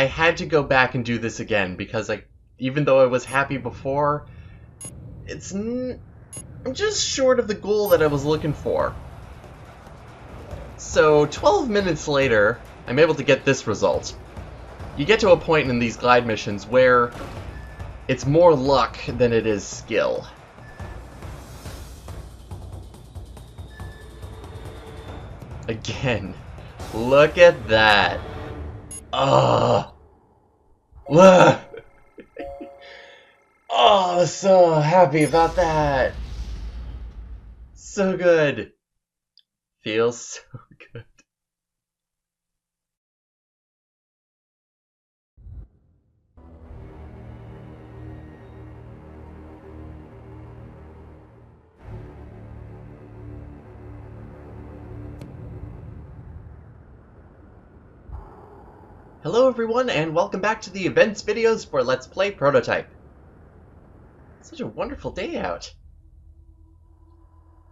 had to go back and do this again because even though I was happy before, I'm just short of the goal that I was looking for. So 12 minutes later, I'm able to get this result. You get to a point in these glide missions where it's more luck than it is skill. Again, look at that. Oh, oh, so happy about that. So good. Feels so good. Hello everyone, and welcome back to the events videos for Let's Play Prototype. Such a wonderful day out.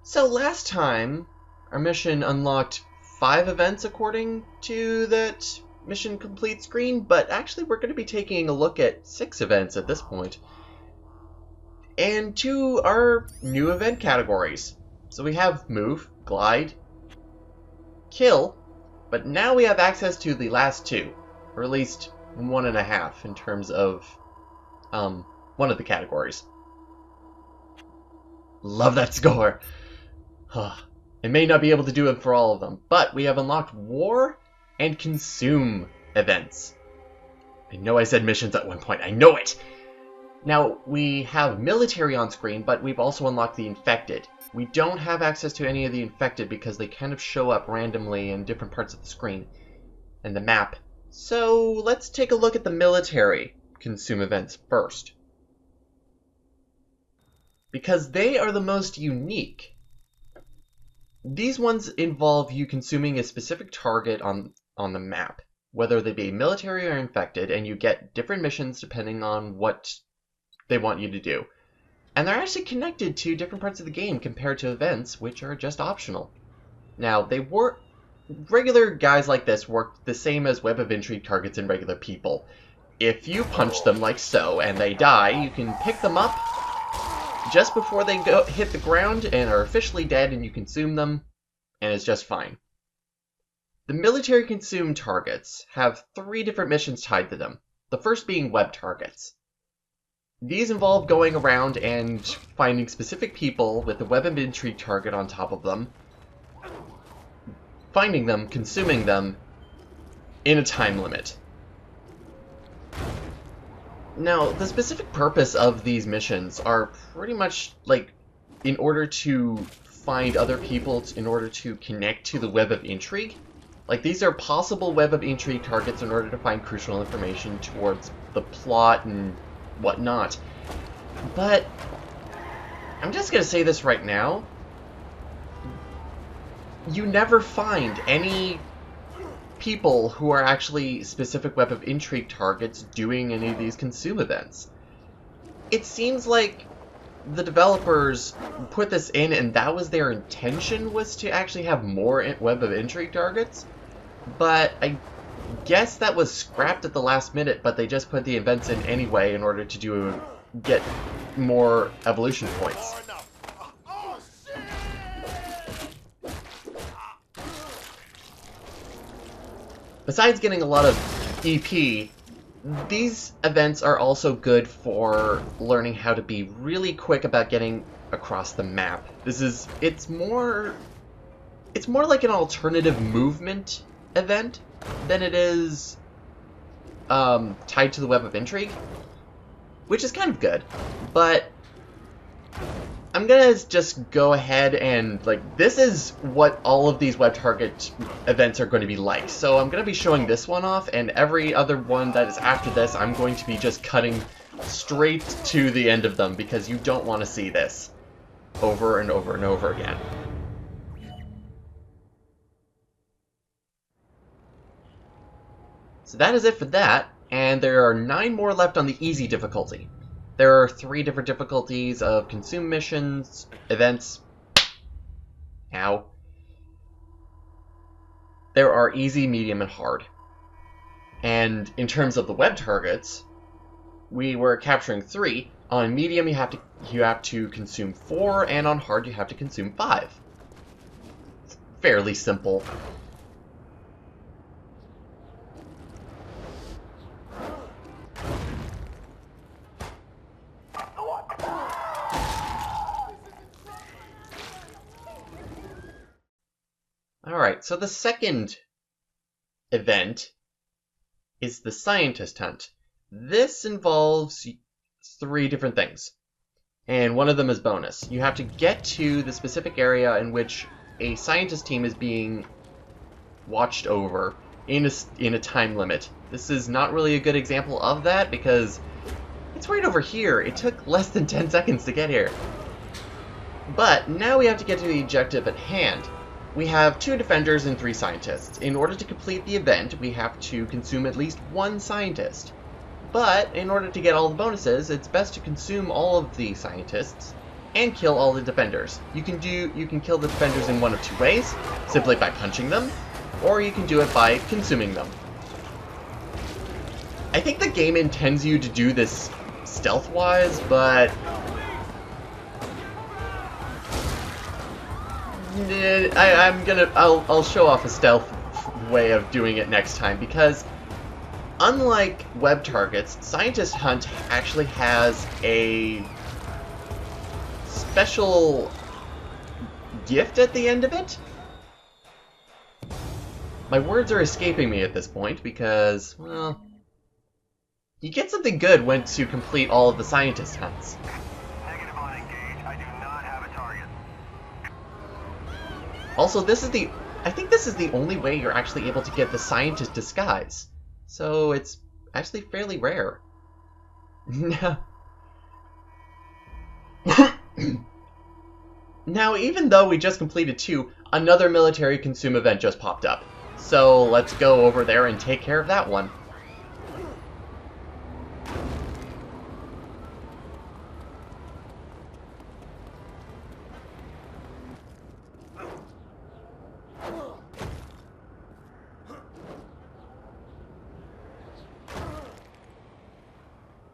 So last time, our mission unlocked 5 events according to that mission complete screen, but actually we're going to be taking a look at 6 events at this point. And 2 are new event categories. So we have Move, Glide, Kill, but now we have access to the last 2. Or at least 1.5 in terms of one of the categories. Love that score! I may not be able to do it for all of them, but we have unlocked War and Consume events. I know I said missions at one point, I know it! Now, we have military on screen, but we've also unlocked the Infected. We don't have access to any of the Infected because they kind of show up randomly in different parts of the screen and the map. So let's take a look at the military consume events first, because they are the most unique. These ones involve you consuming a specific target on the map, whether they be military or infected, and you get different missions depending on what they want you to do. And they're actually connected to different parts of the game compared to events, which are just optional. Now, regular guys like this work the same as Web of Intrigue targets in regular people. If you punch them like so and they die, you can pick them up just before they hit the ground and are officially dead, and you consume them, and it's just fine. The military consume targets have 3 different missions tied to them, the first being web targets. These involve going around and finding specific people with a Web of Intrigue target on top of them, finding them, consuming them, in a time limit. Now, the specific purpose of these missions are pretty much, in order to find other people, in order to connect to the Web of Intrigue. These are possible Web of Intrigue targets in order to find crucial information towards the plot and whatnot. But, I'm just gonna say this right now. You never find any people who are actually specific Web of Intrigue targets doing any of these consume events. It seems like the developers put this in and that was their intention, was to actually have more Web of Intrigue targets, but I guess that was scrapped at the last minute, but they just put the events in anyway in order to get more evolution points. Besides getting a lot of EP, these events are also good for learning how to be really quick about getting across the map. It's more like an alternative movement event than it is tied to the Web of Intrigue, which is kind of good. But I'm gonna just go ahead and, this is what all of these web target events are going to be like. So I'm gonna be showing this one off, and every other one that is after this, I'm going to be just cutting straight to the end of them, because you don't want to see this over and over and over again. So that is it for that, and there are 9 more left on the easy difficulty. There are 3 different difficulties of consume missions, events. Ow. There are easy, medium, and hard. And in terms of the web targets, we were capturing 3. On medium, you have to consume 4, and on hard, you have to consume 5. It's fairly simple. Alright, so the second event is the scientist hunt. This involves 3 different things, and one of them is bonus. You have to get to the specific area in which a scientist team is being watched over in a time limit. This is not really a good example of that because it's right over here. It took less than 10 seconds to get here. But now we have to get to the objective at hand. We have 2 defenders and 3 scientists. In order to complete the event, we have to consume at least 1 scientist. But in order to get all the bonuses, it's best to consume all of the scientists and kill all the defenders. You can kill the defenders in one of 2 ways, simply by punching them, or you can do it by consuming them. I think the game intends you to do this stealth-wise, but I'll show off a stealth way of doing it next time, because unlike web targets, Scientist Hunt actually has a special gift at the end of it. My words are escaping me at this point because, well, you get something good once you complete all of the Scientist Hunts. Negative on engage. I do not have a target. Also, I think this is the only way you're actually able to get the Scientist Disguise. So it's actually fairly rare. Now, even though we just completed 2, another military consume event just popped up. So let's go over there and take care of that one.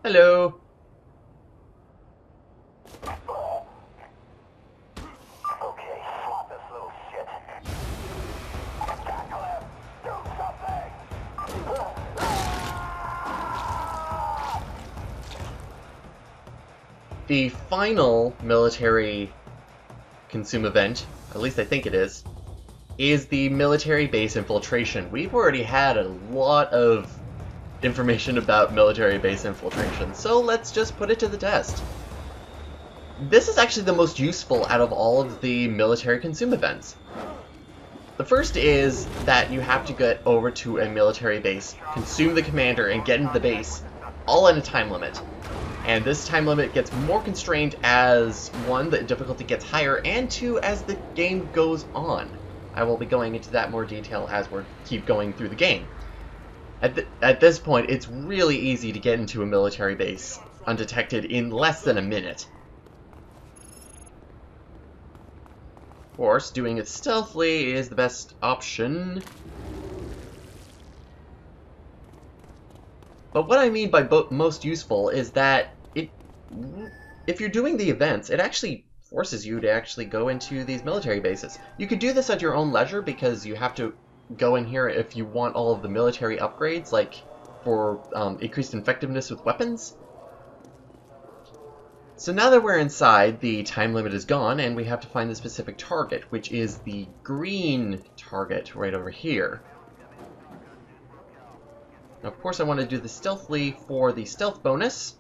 Hello. Okay, slap this little shit. Tackle him! Do something! The final military consume event, at least I think it is the military base infiltration. We've already had a lot of information about military base infiltration, so let's just put it to the test. This is actually the most useful out of all of the military consume events. The first is that you have to get over to a military base, consume the commander, and get into the base, all in a time limit. And this time limit gets more constrained as, 1, the difficulty gets higher, and 2, as the game goes on. I will be going into that more detail as we keep going through the game. At this point, it's really easy to get into a military base undetected in less than a minute. Of course, doing it stealthily is the best option. But what I mean by most useful is that if you're doing the events, it actually forces you to actually go into these military bases. You could do this at your own leisure because you have to go in here if you want all of the military upgrades, like for increased effectiveness with weapons. So now that we're inside, the time limit is gone, and we have to find the specific target, which is the green target right over here. Now, of course, I want to do this stealthily for the stealth bonus.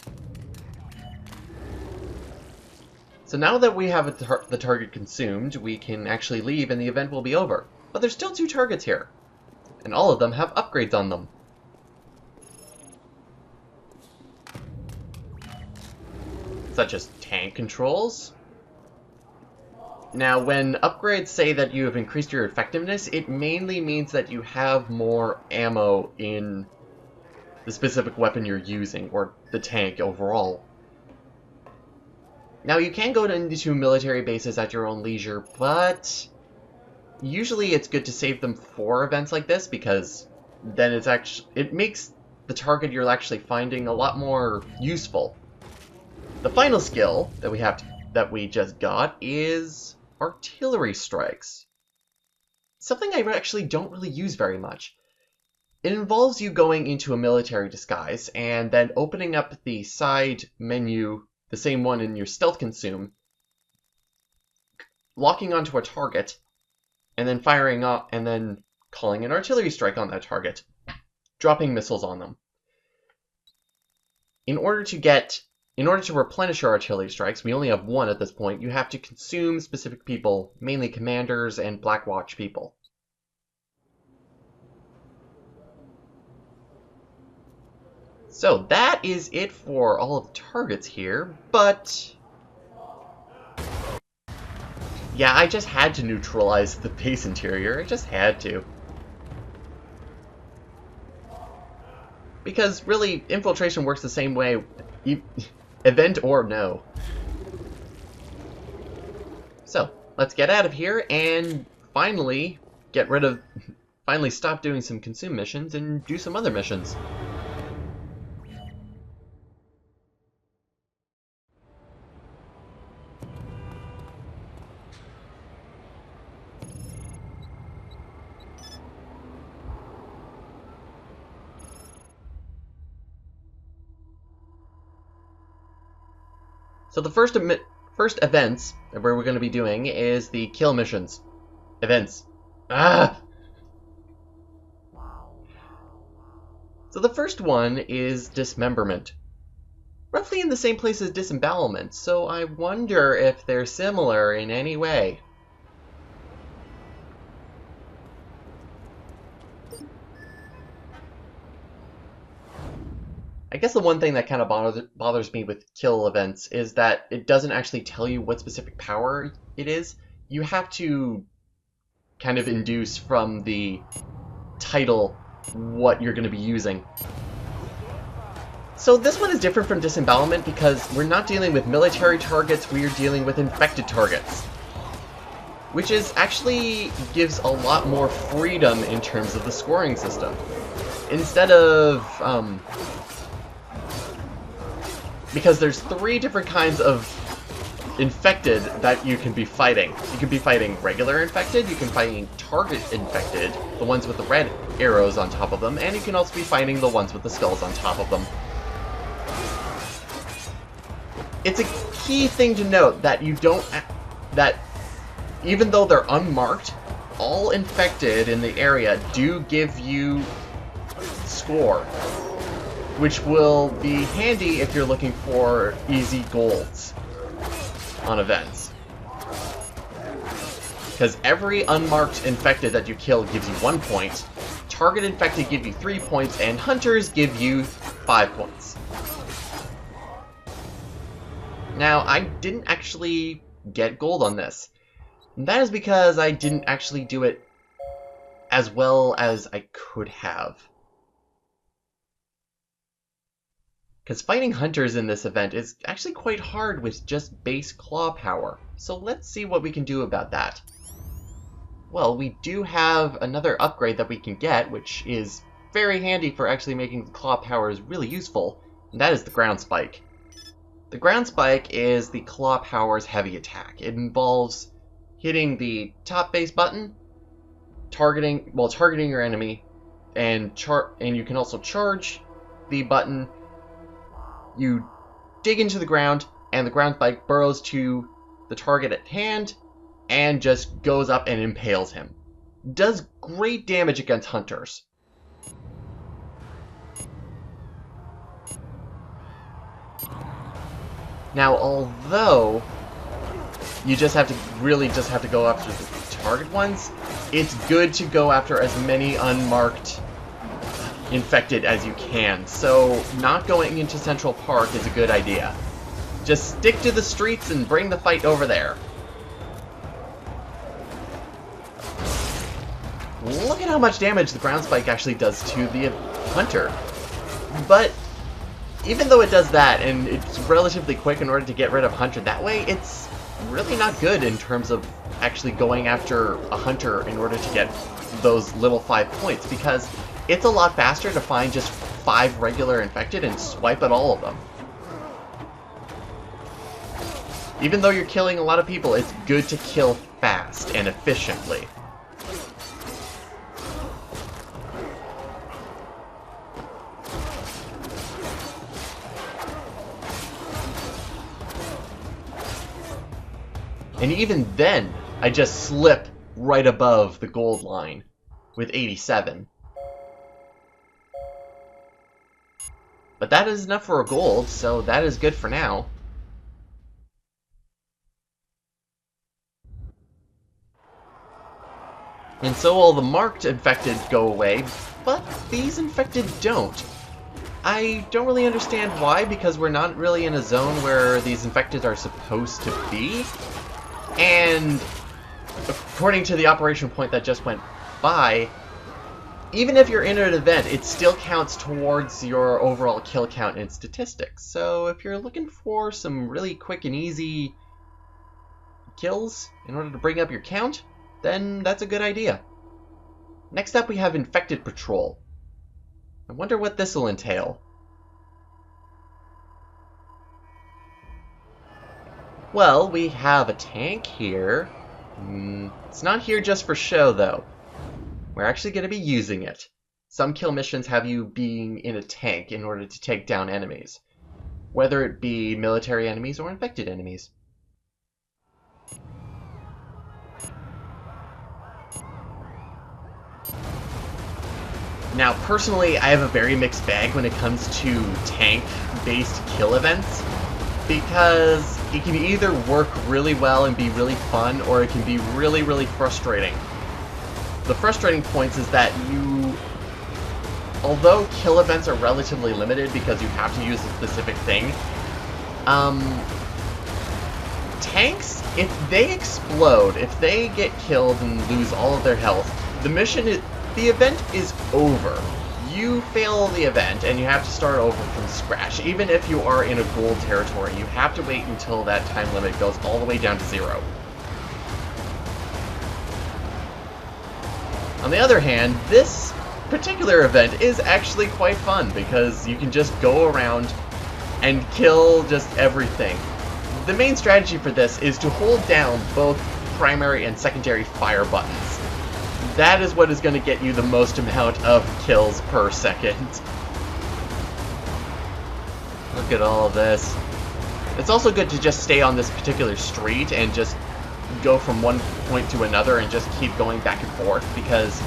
So now that we have the target consumed, we can actually leave and the event will be over. But there's still 2 targets here, and all of them have upgrades on them. Such as tank controls. Now, when upgrades say that you have increased your effectiveness, it mainly means that you have more ammo in the specific weapon you're using, or the tank overall. Now, you can go into military bases at your own leisure, but usually it's good to save them for events like this, because then it makes the target you're actually finding a lot more useful. The final skill that we just got is artillery strikes. Something I actually don't really use very much. It involves you going into a military disguise and then opening up the side menu, the same one in your stealth consume, locking onto a target, and then firing up and then calling an artillery strike on that target, dropping missiles on them. In order to replenish your artillery strikes, we only have one at this point, you have to consume specific people, mainly commanders and Black Watch people. So that is it for all of the targets here, but yeah, I just had to neutralize the base interior. I just had to. Because really, infiltration works the same way, event or no. So, let's get out of here and finally stop doing some consume missions and do some other missions. So the first events that we're going to be doing is the kill missions. Events. So the first one is dismemberment. Roughly in the same place as disembowelment, so I wonder if they're similar in any way. I guess the one thing that kind of bothers me with kill events is that it doesn't actually tell you what specific power it is. You have to kind of induce from the title what you're going to be using. So this one is different from disembowelment because we're not dealing with military targets, we're dealing with infected targets. Which actually gives a lot more freedom in terms of the scoring system. Instead of because there's 3 different kinds of infected that you can be fighting. You can be fighting regular infected, you can fighting target infected, the ones with the red arrows on top of them, and you can also be fighting the ones with the skulls on top of them. It's a key thing to note that that even though they're unmarked, all infected in the area do give you score, which will be handy if you're looking for easy golds on events. Because every unmarked infected that you kill gives you 1 point, target infected give you 3 points, and hunters give you 5 points. Now, I didn't actually get gold on this. And that is because I didn't actually do it as well as I could have. Because fighting hunters in this event is actually quite hard with just base claw power. So let's see what we can do about that. Well, we do have another upgrade that we can get, which is very handy for actually making the claw powers really useful, and that is the ground spike. The ground spike is the claw power's heavy attack. It involves hitting the top base button, targeting your enemy, and you can also charge the button. You dig into the ground, and the ground spike burrows to the target at hand, and just goes up and impales him. Does great damage against hunters. Now, although you just have to go after the target ones, it's good to go after as many unmarked infected as you can. So not going into Central Park is a good idea. Just stick to the streets and bring the fight over there. Look at how much damage the ground spike actually does to the hunter. But even though it does that, and it's relatively quick in order to get rid of hunter that way, it's really not good in terms of actually going after a hunter in order to get those little 5 points, because it's a lot faster to find just 5 regular infected and swipe at all of them. Even though you're killing a lot of people, it's good to kill fast and efficiently. And even then, I just slip right above the gold line with 87. But that is enough for a gold, so that is good for now. And so all the marked infected go away, but these infected don't. I don't really understand why, because we're not really in a zone where these infected are supposed to be. And according to the operation point that just went by, even if you're in an event, it still counts towards your overall kill count and statistics. So if you're looking for some really quick and easy kills in order to bring up your count, then that's a good idea. Next up we have Infected Patrol. I wonder what this will entail. Well, we have a tank here. It's not here just for show, though. We're actually going to be using it. Some kill missions have you being in a tank in order to take down enemies, whether it be military enemies or infected enemies. Now, personally, I have a very mixed bag when it comes to tank-based kill events, because it can either work really well and be really fun, or it can be really, really frustrating. The frustrating points is that although kill events are relatively limited because you have to use a specific thing, tanks, if they explode, if they get killed and lose all of their health, the event is over. You fail the event and you have to start over from scratch. Even if you are in a gold territory, you have to wait until that time limit goes all the way down to 0. On the other hand, this particular event is actually quite fun because you can just go around and kill just everything. The main strategy for this is to hold down both primary and secondary fire buttons. That is what is going to get you the most amount of kills per second. Look at all of this. It's also good to just stay on this particular street and just go from one point to another and just keep going back and forth, because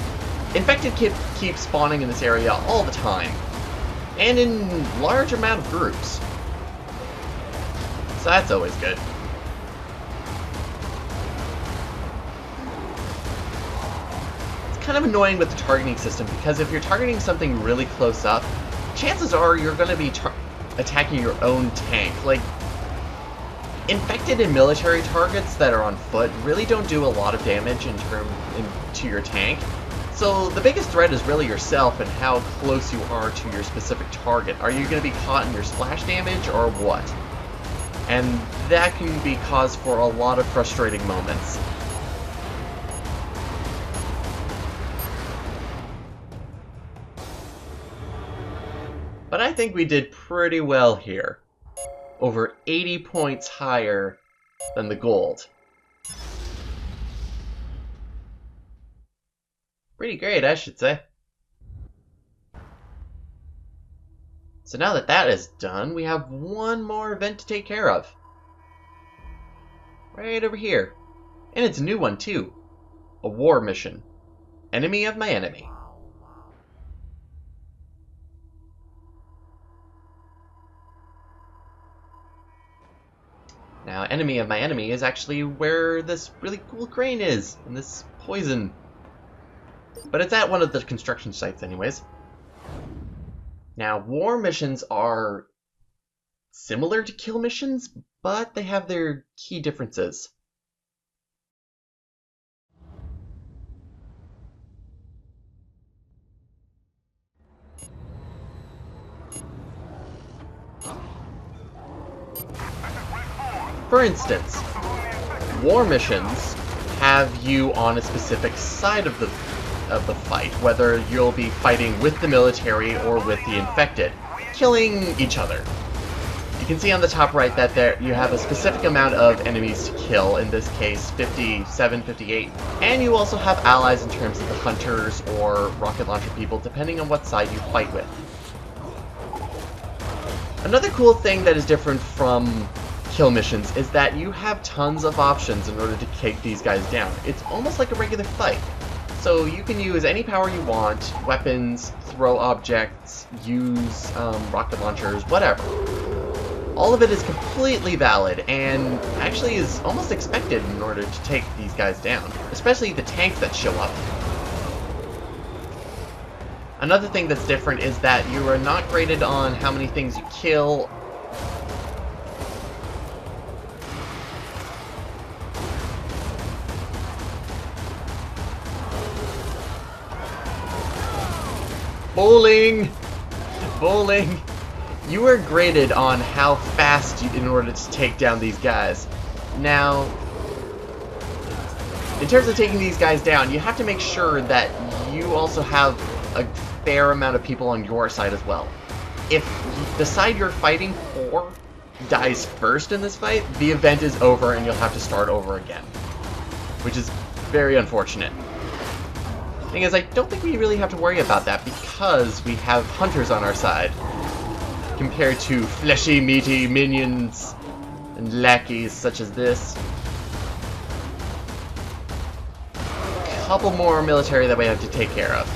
infected keep spawning in this area all the time, and in large amount of groups. So that's always good. Kind of annoying with the targeting system, because if you're targeting something really close up, chances are you're going to be attacking your own tank. Like, infected and military targets that are on foot really don't do a lot of damage to your tank. So the biggest threat is really yourself and how close you are to your specific target. Are you going to be caught in your splash damage or what? And that can be cause for a lot of frustrating moments. But I think we did pretty well here. Over 80 points higher than the gold. Pretty great, I should say. So now that that is done, we have one more event to take care of. Right over here. And it's a new one too. A war mission. Enemy of my enemy. Now, enemy of my enemy is actually where this really cool crane is, and this poison. But it's at one of the construction sites anyways. Now, war missions are similar to kill missions, but they have their key differences. For instance, war missions have you on a specific side of of the fight, whether you'll be fighting with the military or with the infected, killing each other. You can see on the top right that there you have a specific amount of enemies to kill, in this case 57, 58, and you also have allies in terms of the hunters or rocket launcher people, depending on what side you fight with. Another cool thing that is different from kill missions is that you have tons of options in order to take these guys down. It's almost like a regular fight. So you can use any power you want, weapons, throw objects, use rocket launchers, whatever. All of it is completely valid and actually is almost expected in order to take these guys down, especially the tanks that show up. Another thing that's different is that you are not graded on how many things you kill. Bowling! Bowling! You are graded on how fast in order to take down these guys. Now, in terms of taking these guys down, you have to make sure that you also have a fair amount of people on your side as well. If the side you're fighting for dies first in this fight, the event is over and you'll have to start over again, which is very unfortunate. Thing is, I don't think we really have to worry about that because we have hunters on our side, compared to fleshy, meaty minions and lackeys such as this. A couple more military that we have to take care of.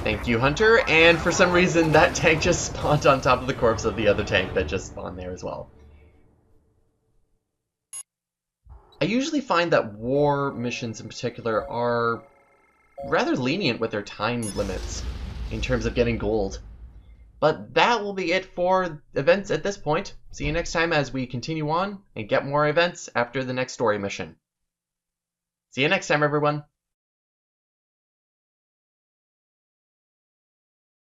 Thank you, Hunter, and for some reason that tank just spawned on top of the corpse of the other tank that just spawned there as well. I usually find that war missions in particular are rather lenient with their time limits in terms of getting gold. But that will be it for events at this point. See you next time as we continue on and get more events after the next story mission. See you next time, everyone.